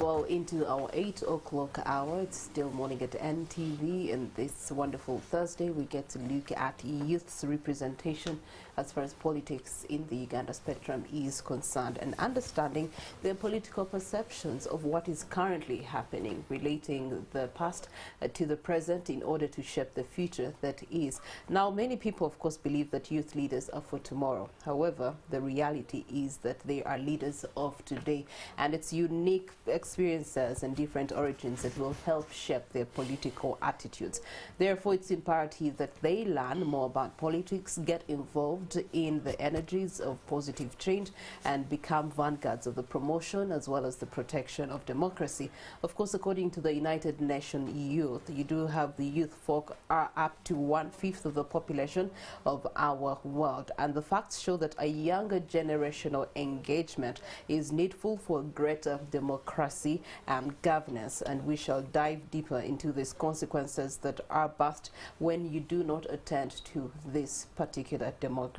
Well, into our 8 o'clock hour, it's still Morning at NTV, and this wonderful Thursday we get to look at youth's representation as far as politics in the Uganda spectrum is concerned, and understanding their political perceptions of what is currently happening, relating the past to the present in order to shape the future that is. Now, many people, of course, believe that youth leaders are for tomorrow. However, the reality is that they are leaders of today, and it's unique experiences and different origins that will help shape their political attitudes. Therefore, it's imperative that they learn more about politics, get involved in the energies of positive change, and become vanguards of the promotion as well as the protection of democracy. Of course, according to the United Nations Youth, you do have the youth folk are up to 1/5 of the population of our world, and the facts show that a younger generational engagement is needful for greater democracy and governance, and we shall dive deeper into these consequences that are birthed when you do not attend to this particular demography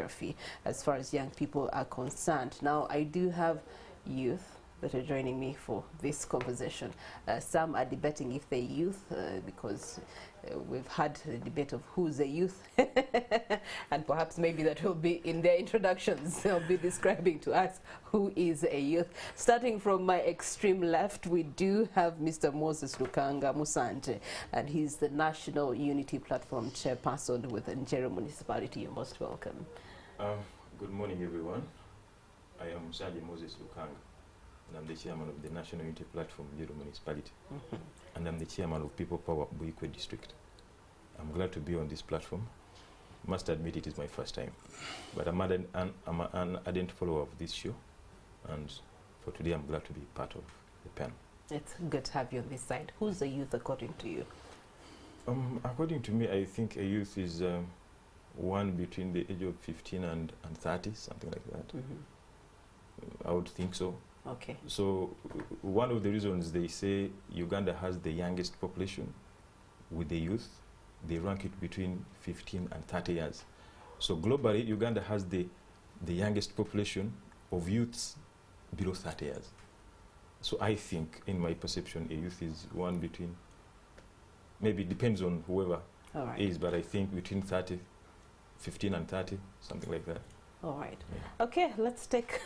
as far as young people are concerned. Now, I do have youth that are joining me for this conversation. Some are debating if they're youth because we've had a debate of who's a youth and perhaps maybe that will be in their introductions. They'll be describing to us who is a youth. Starting from my extreme left, we do have Mr. Moses Lukanga Musante, and he's the National Unity Platform Chairperson with Njero Municipality. You're most welcome. Good morning, everyone. I am Sergeant Moses Lukanga, and I'm the chairman of the National Unity Platform, Njero Municipality, and I'm the chairman of People Power Buikwe District. I'm glad to be on this platform. Must admit it is my first time, but I'm an ardent follower of this show, and for today I'm glad to be part of the panel. It's good to have you on this side. Who's a youth according to you? According to me, I think a youth is one between the age of 15 and 30, something like that. I would think so. Okay. So one of the reasons they say Uganda has the youngest population with the youth, they rank it between 15 and 30 years. So globally, Uganda has the youngest population of youths below 30 years. So I think, in my perception, a youth is one between, maybe it depends on whoever is, but I think between 15 and 30, something like that. All right. Yeah. Okay, let's take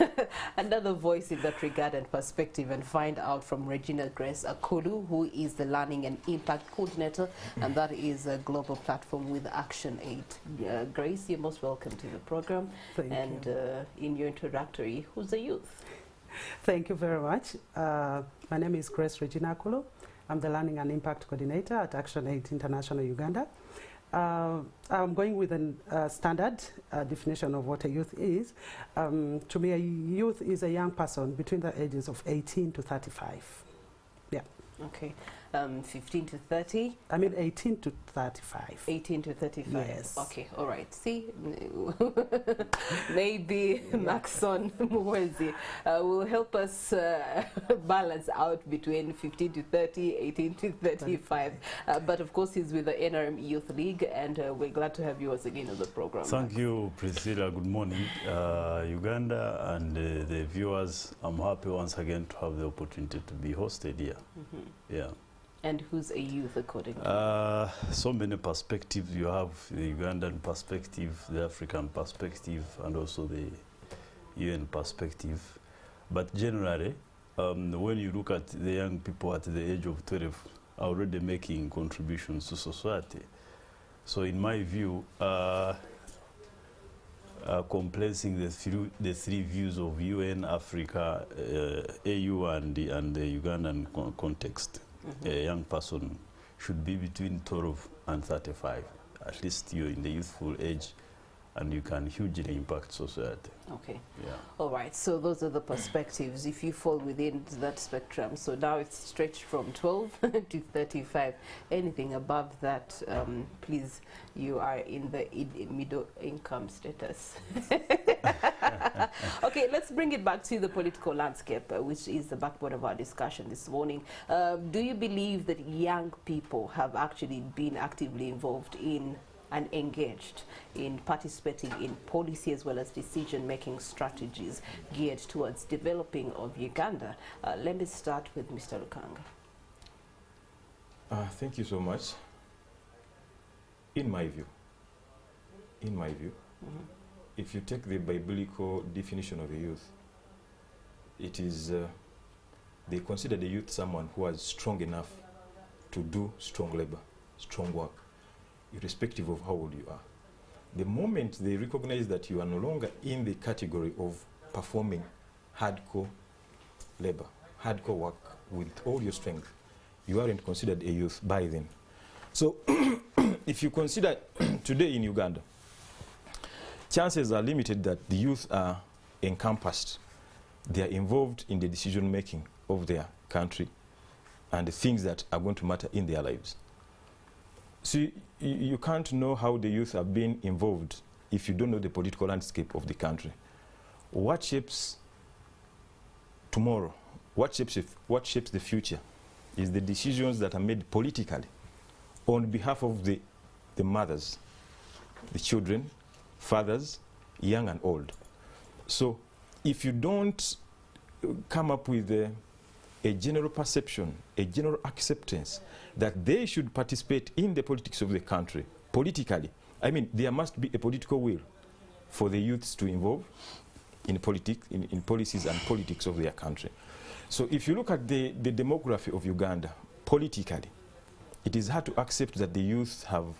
another voice in that regard and perspective and find out from Regina Akullu, who is the Learning and Impact Coordinator, and that is a global platform with ActionAid. Grace, you're most welcome to the program. Thank you. In your introductory, who's the youth? Thank you very much. My name is Regina Akullu. I'm the Learning and Impact Coordinator at ActionAid International Uganda. I'm going with a standard definition of what a youth is. To me, a youth is a young person between the ages of 18 to 35. Yeah. Okay. 15 to 30? I mean 18 to 35. 18 to 35. Yes. Okay, all right. See, maybe Maxon Mwezi will help us balance out between 15 to 30, 18 to 35. But of course, he's with the NRM Youth League, and we're glad to have you once again on the program. Thank you, Priscilla. Good morning, Uganda and the viewers. I'm happy once again to have the opportunity to be hosted here. Yeah. And who's a youth according to you? So many perspectives. You have the Ugandan perspective, the African perspective, and also the UN perspective. But generally, when you look at the young people at the age of 12, are already making contributions to society. So in my view, complacing the three views of UN, Africa, AU, and the Ugandan context. A young person should be between 12 and 35. At least you're in the youthful age and you can hugely impact society. Okay. Yeah. All right. So those are the perspectives. If you fall within that spectrum, so now it's stretched from 12 to 35. Anything above that, please, you are in the middle income status. Okay, let's bring it back to the political landscape, which is the backbone of our discussion this morning. Do you believe that young people have actually been actively involved in and engaged in participating in policy as well as decision-making strategies geared towards developing of Uganda. Let me start with Mr. Lukanga. Thank you so much. In my view, if you take the biblical definition of a youth, it is, they consider the youth someone who is strong enough to do strong labor, strong work, irrespective of how old you are. The moment they recognize that you are no longer in the category of performing hardcore labor, hardcore work with all your strength, you aren't considered a youth by then. So if you consider today in Uganda, chances are limited that the youth are encompassed. They are involved in the decision making of their country and the things that are going to matter in their lives. See, you can't know how the youth are being involved if you don't know the political landscape of the country. What shapes tomorrow, what shapes the future is the decisions that are made politically on behalf of the mothers, the children, fathers, young and old. So if you don't come up with a general perception, a general acceptance that they should participate in the politics of the country, politically, I mean, there must be a political will for the youths to involve in politics, in policies and politics of their country. So if you look at the demography of Uganda, politically, it is hard to accept that the youth have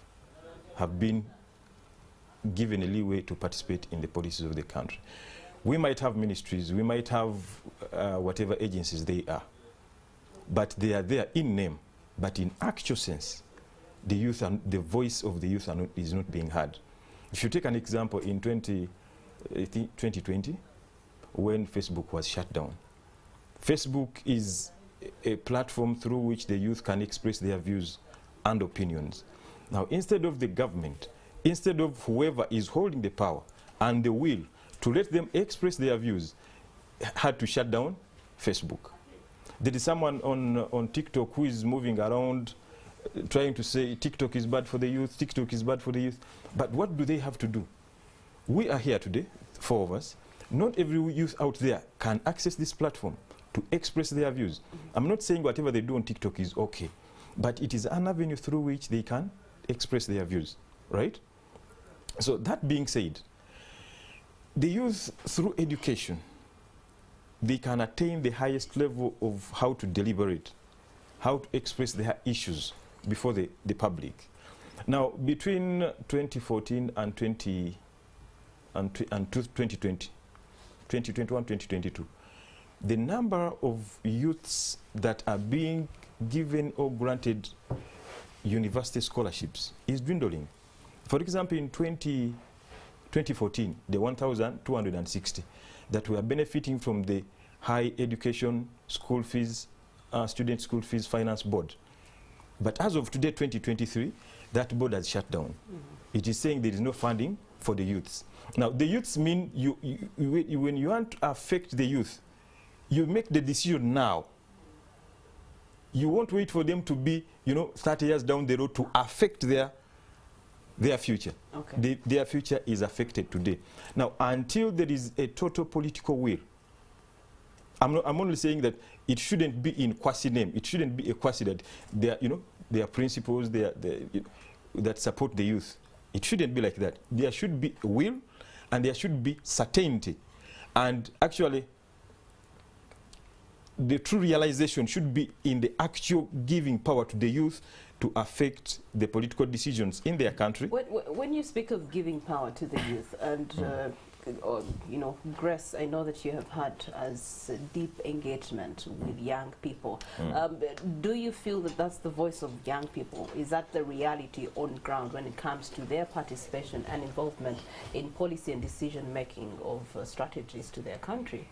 been given a leeway to participate in the policies of the country. We might have ministries, we might have whatever agencies they are, but they are there in name, but in actual sense, the youth and the voice of the youth is not being heard. If you take an example in 2020, when Facebook was shut down, Facebook is a platform through which the youth can express their views and opinions. Now, instead of the government, instead of whoever is holding the power and the will to let them express their views, had to shut down Facebook. There is someone on TikTok who is moving around trying to say TikTok is bad for the youth, TikTok is bad for the youth. But what do they have to do? We are here today, four of us. Not every youth out there can access this platform to express their views. I'm not saying whatever they do on TikTok is okay, but it is an avenue through which they can express their views, right? So that being said, the youth, through education, they can attain the highest level of how to deliberate, how to express their issues before the public. Now, between 2014 and 2020, 2021, 2022, the number of youths that are being given or granted university scholarships is dwindling. For example, in 2014, the 1,260 that were benefiting from the high education school fees, student school fees finance board. But as of today, 2023, that board has shut down. It is saying there is no funding for the youths. Now, the youths mean when you want to affect the youth, you make the decision now. You won't wait for them to be, 30 years down the road to affect their future. Okay. Their future is affected today. Now, until there is a total political will, I'm only saying that it shouldn't be in quasi name. It shouldn't be a quasi that there are principles that support the youth. It shouldn't be like that. There should be a will, and there should be certainty. And actually, the true realization should be in the actual giving power to the youth to affect the political decisions in their country. When you speak of giving power to the youth, and Grace, I know that you have had as deep engagement with young people. Do you feel that that's the voice of young people? Is that the reality on ground when it comes to their participation and involvement in policy and decision making of strategies to their country?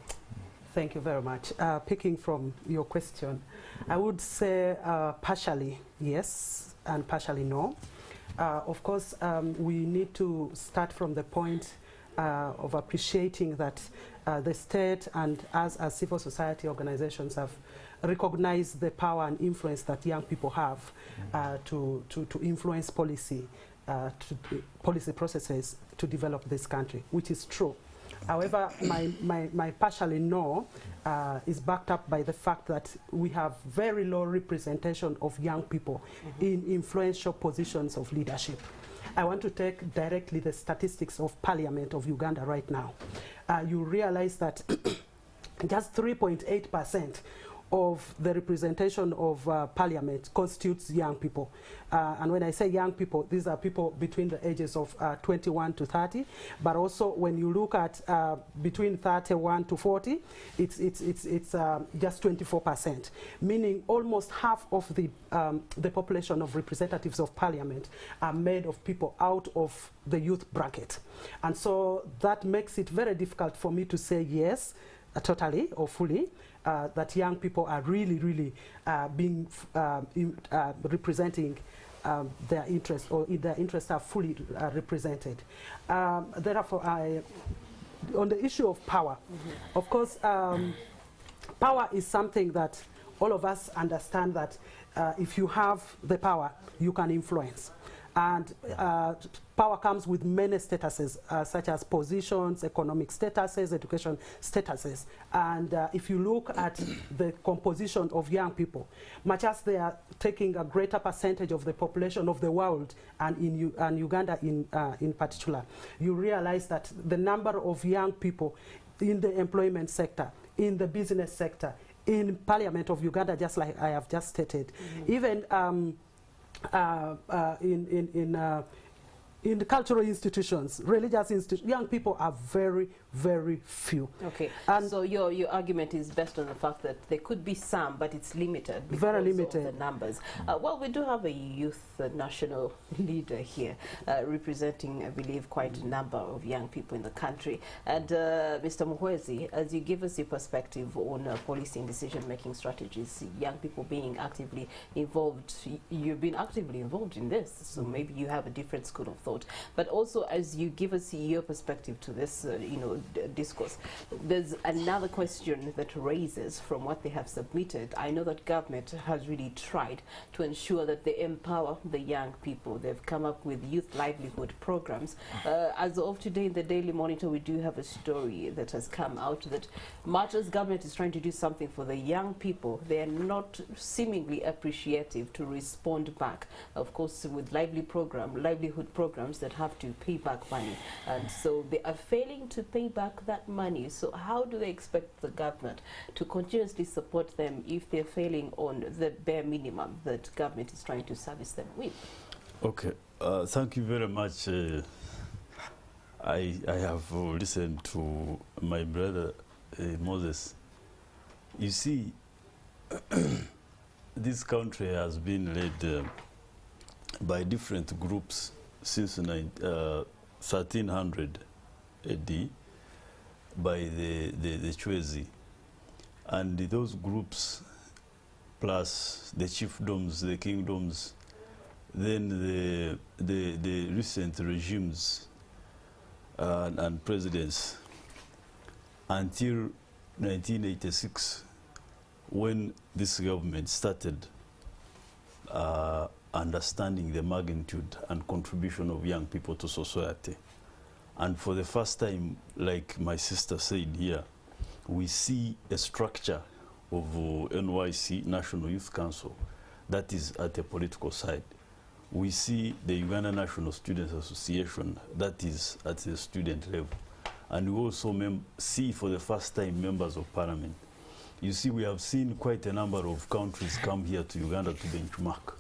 Thank you very much. Picking from your question, I would say partially yes and partially no. Of course, we need to start from the point of appreciating that the state and us as civil society organizations have recognized the power and influence that young people have to influence policy policy processes to develop this country, which is true. However, my partially no is backed up by the fact that we have very low representation of young people in influential positions of leadership. I want to take directly the statistics of Parliament of Uganda right now. You realize that just 3.8% of the representation of Parliament constitutes young people. And when I say young people, these are people between the ages of 21 to 30. But also when you look at between 31 to 40, it's just 24%, meaning almost half of the population of representatives of Parliament are made of people out of the youth bracket. And so that makes it very difficult for me to say yes, totally or fully, that young people are really being representing their interests, or their interests are fully represented. Therefore, on the issue of power, of course, power is something that all of us understand that if you have the power, you can influence. And power comes with many statuses, such as positions, economic statuses, education statuses. And if you look at the composition of young people, much as they are taking a greater percentage of the population of the world, and in Uganda in particular, you realize that the number of young people in the employment sector, in the business sector, in Parliament of Uganda, just like I have just stated, even in the cultural institutions, religious institutions, young people are very few. Okay, and so your argument is based on the fact that there could be some, but it's limited because very limited of the numbers. Well, we do have a youth national leader here representing, I believe, quite a number of young people in the country. And Mr. Muhwezi, as you give us your perspective on policy and decision-making strategies, young people being actively involved, you've been actively involved in this, so maybe you have a different school of thought. But also, as you give us your perspective to this, discourse, there's another question that raises from what they have submitted. I know that government has really tried to ensure that they empower the young people. They've come up with youth livelihood programs. As of today in the Daily Monitor, we do have a story that has come out that much as government is trying to do something for the young people, they are not seemingly appreciative to respond back. Of course, with livelihood programs that have to pay back money, and so they are failing to pay back that money. So how do they expect the government to continuously support them if they're failing on the bare minimum that government is trying to service them with? Okay, thank you very much. I have listened to my brother Moses. You see, this country has been led by different groups since 1300 AD by the Chwezi, and those groups plus the chiefdoms, the kingdoms, then the recent regimes and presidents until 1986, when this government started understanding the magnitude and contribution of young people to society. And for the first time, like my sister said here, we see a structure of NYC, National Youth Council, that is at the political side. We see the Uganda National Students Association, that is at the student level. And we also see for the first time members of parliament. You see, we have seen quite a number of countries come here to Uganda to benchmark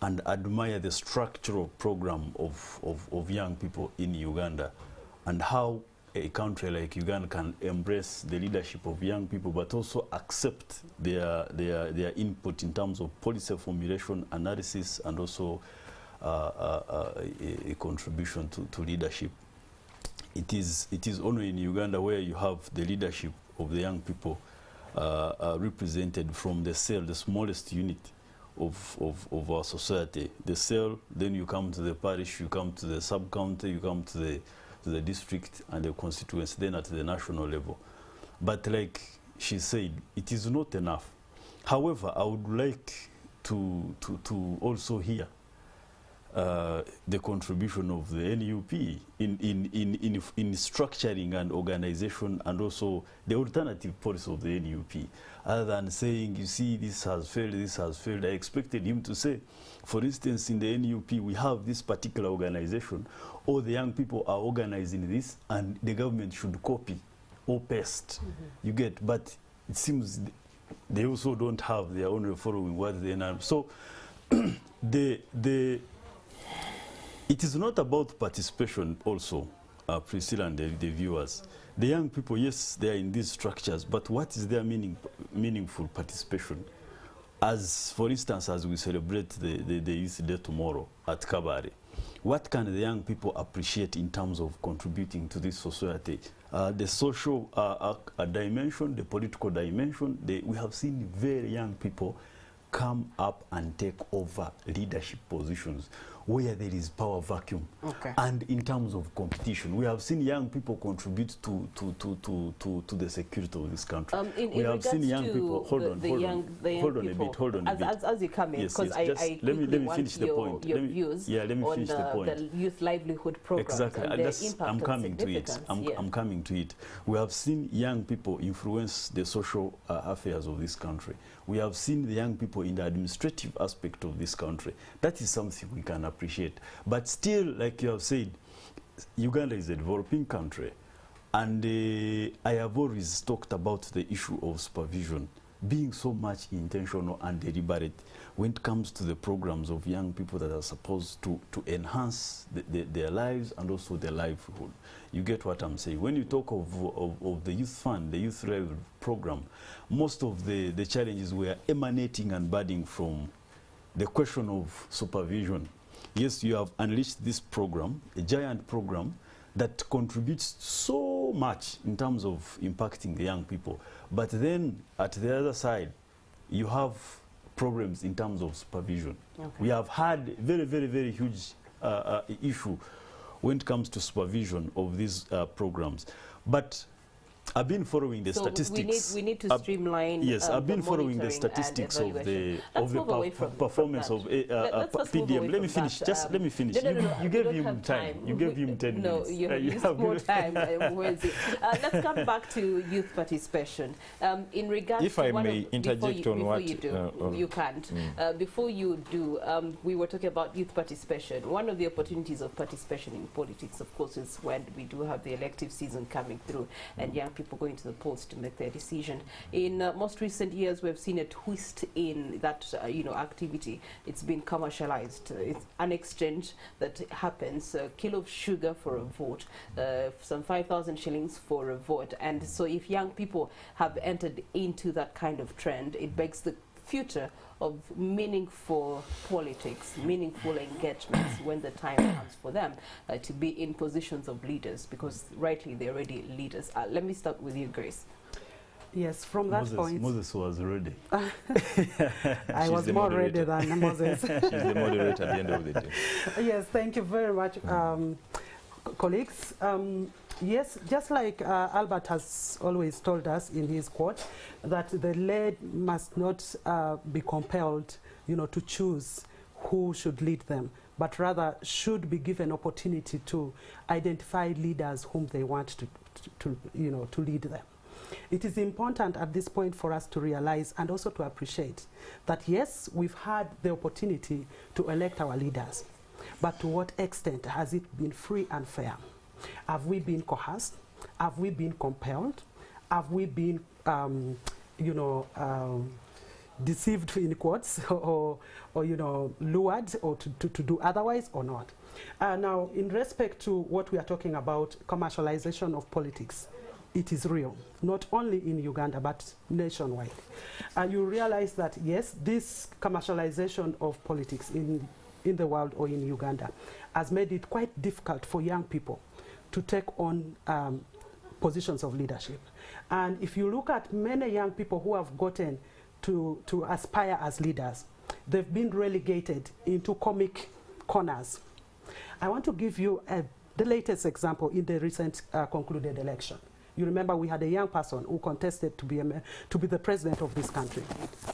and admire the structural program of young people in Uganda, and how a country like Uganda can embrace the leadership of young people, but also accept their input in terms of policy formulation, analysis, and also a contribution to leadership. It is only in Uganda where you have the leadership of the young people represented from the cell, the smallest unit of our society. The cell, then you come to the parish, you come to the sub-county, you come to the district and the constituency, then at the national level. But like she said, it is not enough. However, I would like to also hear the contribution of the NUP in structuring an organization and also the alternative policy of the NUP. Other than saying, you see, this has failed, I expected him to say, for instance, in the NUP, we have this particular organization, all the young people are organizing this, and the government should copy or paste. You get, but it seems they also don't have their own following what they know. So it is not about participation also, Priscilla and the viewers. The young people, yes, they are in these structures, but what is their meaningful participation? As, for instance, as we celebrate the Youth Day tomorrow at Kabare, what can the young people appreciate in terms of contributing to this society? The social dimension, the political dimension, we have seen very young people come up and take over leadership positions where there is power vacuum. And in terms of competition, we have seen young people contribute to the security of this country. We have seen young people. Hold on a bit. As you come in, because yes, I let me finish the point. Your views let me finish the point. The youth livelihood programs. Exactly. And their impact I'm coming to it. Yeah. I'm coming to it. We have seen young people influence the social affairs of this country. We have seen the young people in the administrative aspect of this country. That is something we can appreciate. But still, like you have said, Uganda is a developing country. And I have always talked about the issue of supervision being so much intentional and deliberate when it comes to the programs of young people that are supposed to enhance their lives and also their livelihood. You get what I'm saying? When you talk of the youth fund, the youth livelihood program, most of the challenges were emanating and budding from the question of supervision. Yes, you have unleashed this program, a giant program that contributes so much in terms of impacting the young people. But then at the other side, you have problems in terms of supervision. We have had very, very, very huge issue when it comes to supervision of these programs. But I've been following the statistics. We need to streamline. Yes, I've been following the statistics of the performance of PDM. Let me finish. Just let me finish. No, you gave him time. You gave him 10 minutes. No, you have more time. Let's come back to youth participation. In regards, if I may interject on what you do, you can't. Before you do, we were talking about youth participation. One of the opportunities of participation in politics, of course, is when we do have the elective season coming through, and young people going to the polls to make their decision. In most recent years, we've seen a twist in that activity. It's been commercialized. It's an exchange that happens. A kilo of sugar for a vote, some 5,000 shillings for a vote. And so if young people have entered into that kind of trend, it begs the future of meaningful politics, meaningful engagements when the time comes for them to be in positions of leaders, because rightly they're already leaders. Let me start with you, Grace. Yes, from that point. Moses was ready. I was more ready than Moses. She's the moderator at the end of the day. Yes, thank you very much, colleagues. Yes, just like Albert has always told us in his quote, that the led must not be compelled, to choose who should lead them, but rather should be given opportunity to identify leaders whom they want to lead them. It is important at this point for us to realize and also to appreciate that, yes, we've had the opportunity to elect our leaders, but to what extent has it been free and fair? Have we been coerced? Have we been compelled? Have we been, deceived in quotes, or lured or to do otherwise or not? Now, in respect to what we are talking about, commercialization of politics, it is real, not only in Uganda, but nationwide. You realize that, yes, this commercialization of politics in the world or in Uganda has made it quite difficult for young people to take on positions of leadership. And if you look at many young people who have gotten to aspire as leaders, they've been relegated into comic corners. I want to give you the latest example in the recent concluded election. You remember we had a young person who contested to be the president of this country.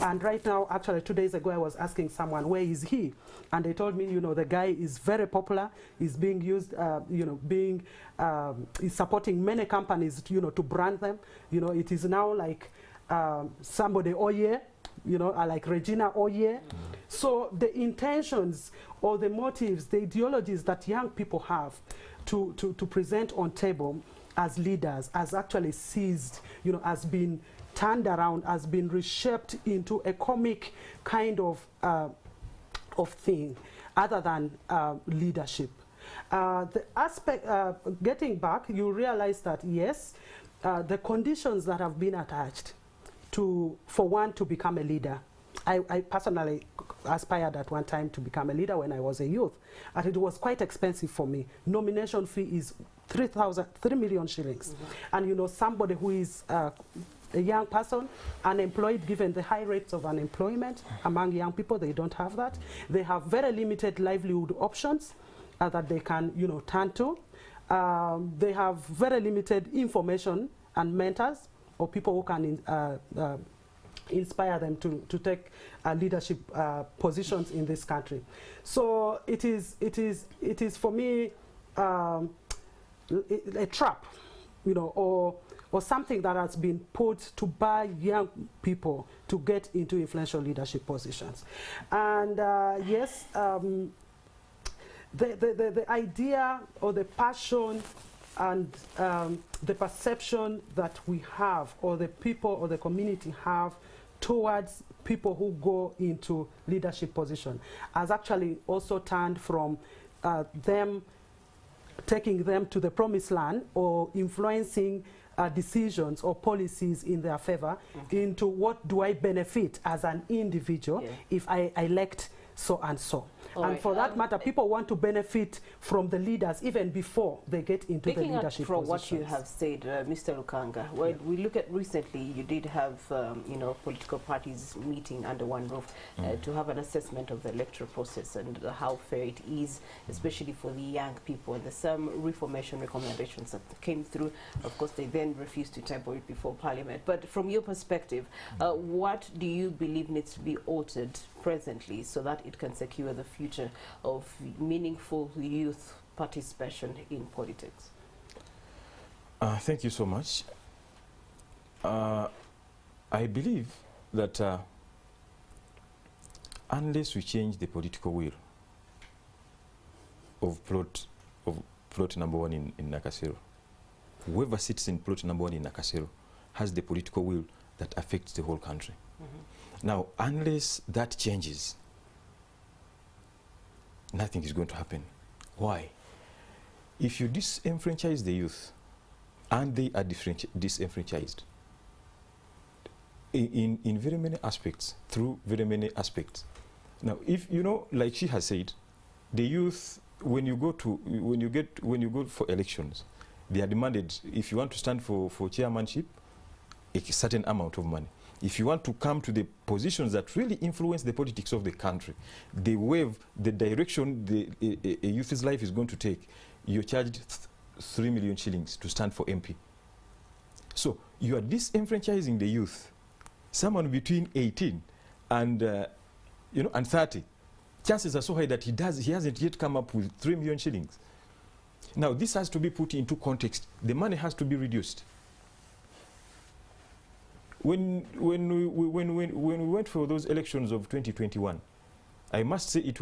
And right now, actually 2 days ago, I was asking someone, where is he? And they told me, you know, the guy is very popular, is being used, you know, is supporting many companies, you know, to brand them. You know, it is now like somebody Oye, you know, like Regina Akullu. So the intentions or the motives, the ideologies that young people have to present on table as leaders has actually seized, you know, has been turned around, has been reshaped into a comic kind of thing other than leadership. The aspect, getting back, you realize that yes, the conditions that have been attached for one to become a leader. I personally aspired at one time to become a leader when I was a youth, and it was quite expensive for me. Nomination fee is 3 million shillings. And you know, somebody who is a young person, unemployed, given the high rates of unemployment among young people, they don't have that. They have very limited livelihood options that they can, you know, turn to. They have very limited information and mentors or people who can inspire them to take leadership positions in this country. So it is for me a trap, you know, or something that has been put to buy young people to get into influential leadership positions. And yes, the idea or the passion and the perception that we have, or the people or the community have towards people who go into leadership position, has actually also turned from them taking them to the promised land or influencing decisions or policies in their favor into what do I benefit as an individual if I elect so and so. And for that matter, people want to benefit from the leaders even before they get into the leadership from positions. what you have said, Mr. Lukanga, when we look at recently, you did have, you know, political parties meeting under one roof to have an assessment of the electoral process and how fair it is, especially for the young people. And there's some reformation recommendations that came through. Of course, they then refused to table it before Parliament. But from your perspective, what do you believe needs to be altered presently so that it can secure the future of meaningful youth participation in politics? Thank you so much. I believe that unless we change the political will of plot number 1 in Nakasero, whoever sits in plot number 1 in Nakasero has the political will that affects the whole country. Now, unless that changes, nothing is going to happen. Why? If you disenfranchise the youth, and they are disenfranchised in very many aspects, through very many aspects. Now, if you know, like she has said, the youth, when you go for elections, they are demanded, if you want to stand for chairmanship, a certain amount of money. If you want to come to the positions that really influence the politics of the country, the wave, the direction a youth's life is going to take, you're charged 3 million shillings to stand for MP. So you are disenfranchising the youth. Someone between 18 and you know, and 30, chances are so high that he hasn't yet come up with 3 million shillings. Now this has to be put into context. The money has to be reduced. When we went for those elections of 2021, I must say it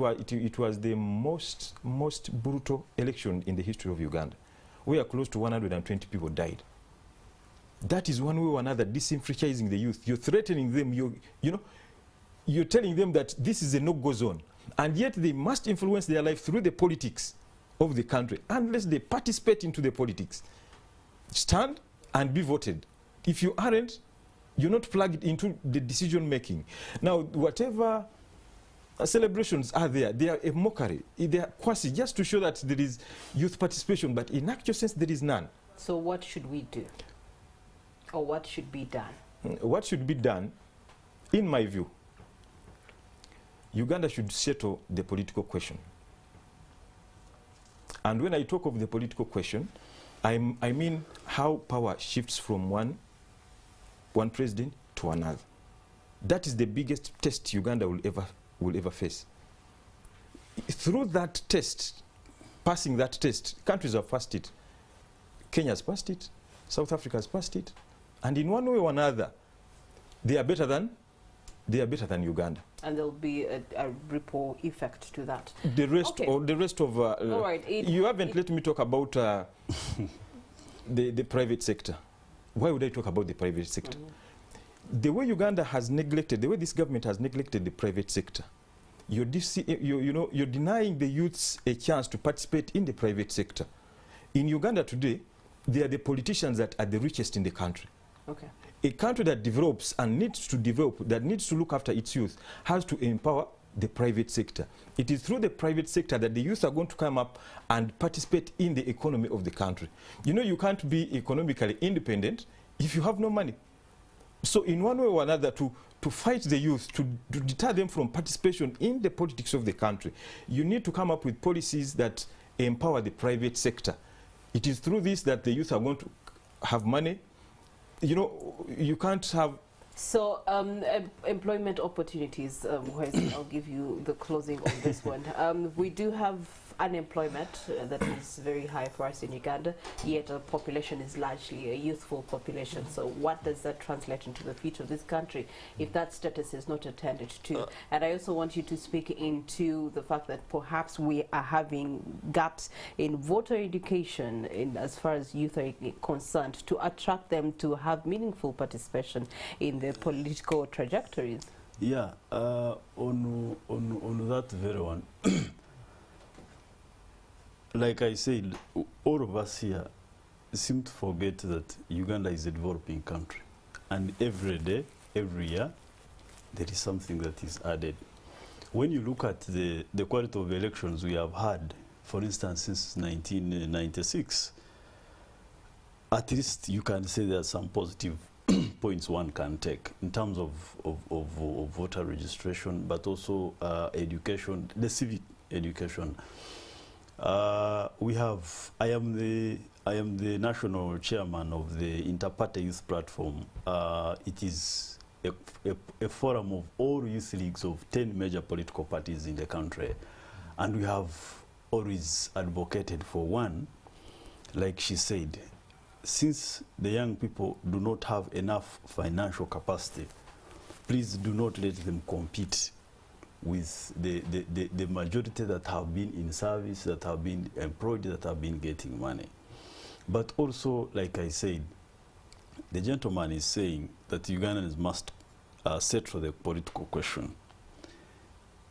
was the most brutal election in the history of Uganda, where close to 120 people died. That is one way or another disenfranchising the youth. You're threatening them. You're telling them that this is a no-go zone, and yet they must influence their life through the politics of the country unless they participate into the politics. Stand and be voted. If you aren't, you're not plugged into the decision making. Now, whatever celebrations are there, they are a mockery. They are quasi, just to show that there is youth participation, but in actual sense, there is none. So what should we do? Or what should be done? What should be done, in my view, Uganda should settle the political question. And when I talk of the political question, I mean how power shifts from one president to another. That is the biggest test Uganda will ever face. Through that test, passing that test, countries have passed it. Kenya has passed it, South Africa has passed it, and in one way or another, they are better than Uganda. And there'll be a ripple effect to that. The rest, okay. Or the rest of, all right, you haven't let me talk about the private sector. Why would I talk about the private sector? The way Uganda has neglected, the way this government has neglected the private sector, you're denying the youths a chance to participate in the private sector. In Uganda today, they are the politicians that are the richest in the country. Okay. A country that develops and needs to develop, that needs to look after its youth, has to empower the private sector. It is through the private sector that the youth are going to come up and participate in the economy of the country. You know, you can't be economically independent if you have no money. So in one way or another, to fight the youth, to deter them from participation in the politics of the country, you need to come up with policies that empower the private sector. It is through this that the youth are going to have money. You know, you can't have... So, employment opportunities, I'll give you the closing on this one. We do have unemployment that is very high for us in Uganda, yet our population is largely a youthful population. So what does that translate into the future of this country if that status is not attended to? And I also want you to speak into the fact that perhaps we are having gaps in voter education as far as youth are concerned, to attract them to have meaningful participation in their political trajectories. Yeah, on that very one, like I said, all of us here seem to forget that Uganda is a developing country. And every day, every year, there is something that is added. When you look at the quality of elections we have had, for instance, since 1996, at least you can say there are some positive points one can take in terms of voter registration, but also education, the civic education. I am the national chairman of the Interparty Youth Platform. It is a forum of all youth leagues of 10 major political parties in the country. And we have always advocated for one, like she said, since the young people do not have enough financial capacity, please do not let them compete with the majority that have been in service, that have been employed, that have been getting money. But also, like I said, the gentleman is saying that Ugandans must settle the political question.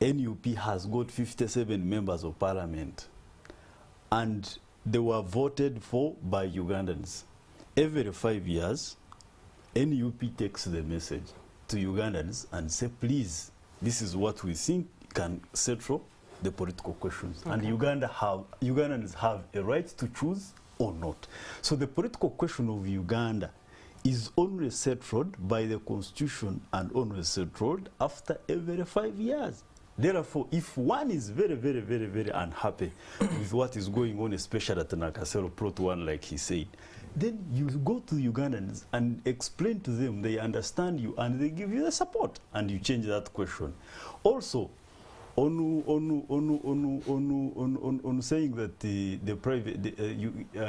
NUP has got 57 members of parliament, and they were voted for by Ugandans. Every 5 years, NUP takes the message to Ugandans and say, please, this is what we think can settle the political questions. Okay. And Ugandans have a right to choose or not. So the political question of Uganda is only settled by the constitution and only settled after every 5 years. Therefore, if one is very, very, very, very unhappy with what is going on, especially at Nakasero Prot 1, like he said, then you go to Ugandans and explain to them, they understand you, and they give you the support, and you change that question. Also, on saying that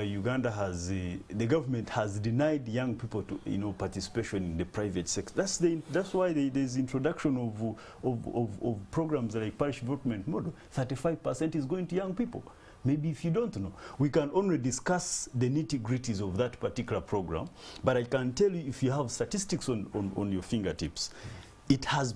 Uganda has, the government has denied young people to, participation in the private sector. That's why there's introduction of programs like parish development model. 35% is going to young people. Maybe if you don't know, we can only discuss the nitty-gritties of that particular program, but I can tell you, if you have statistics on your fingertips, it has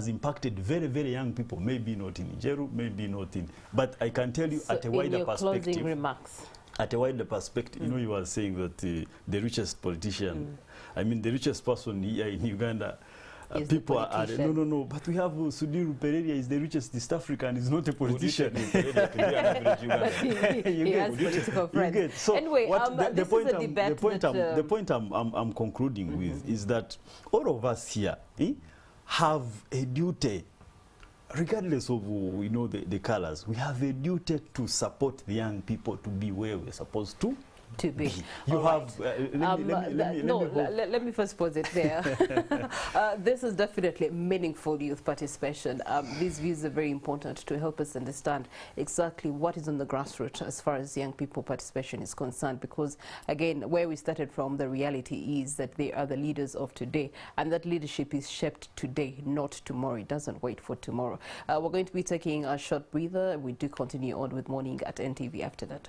impacted very, very young people, maybe not in Nigeria, maybe not in, but I can tell you so at a wider perspective. Closing remarks. At a wider perspective, you were saying that the richest politician, I mean the richest person here in Uganda, people are, no, but we have Sudiru Pereira is the richest East African, is not a politician. He has political friends. So anyway, the point I'm concluding with is that all of us here have a duty, regardless of the colors. We have a duty to support the young people to be where we're supposed to to be. You All have, right. Let me first pause it there. This is definitely meaningful youth participation. These views are very important to help us understand exactly what is on the grassroots as far as young people participation is concerned, because again, where we started from, the reality is that they are the leaders of today, and that leadership is shaped today, not tomorrow. It doesn't wait for tomorrow. We're going to be taking a short breather. We do continue on with Morning at NTV after that.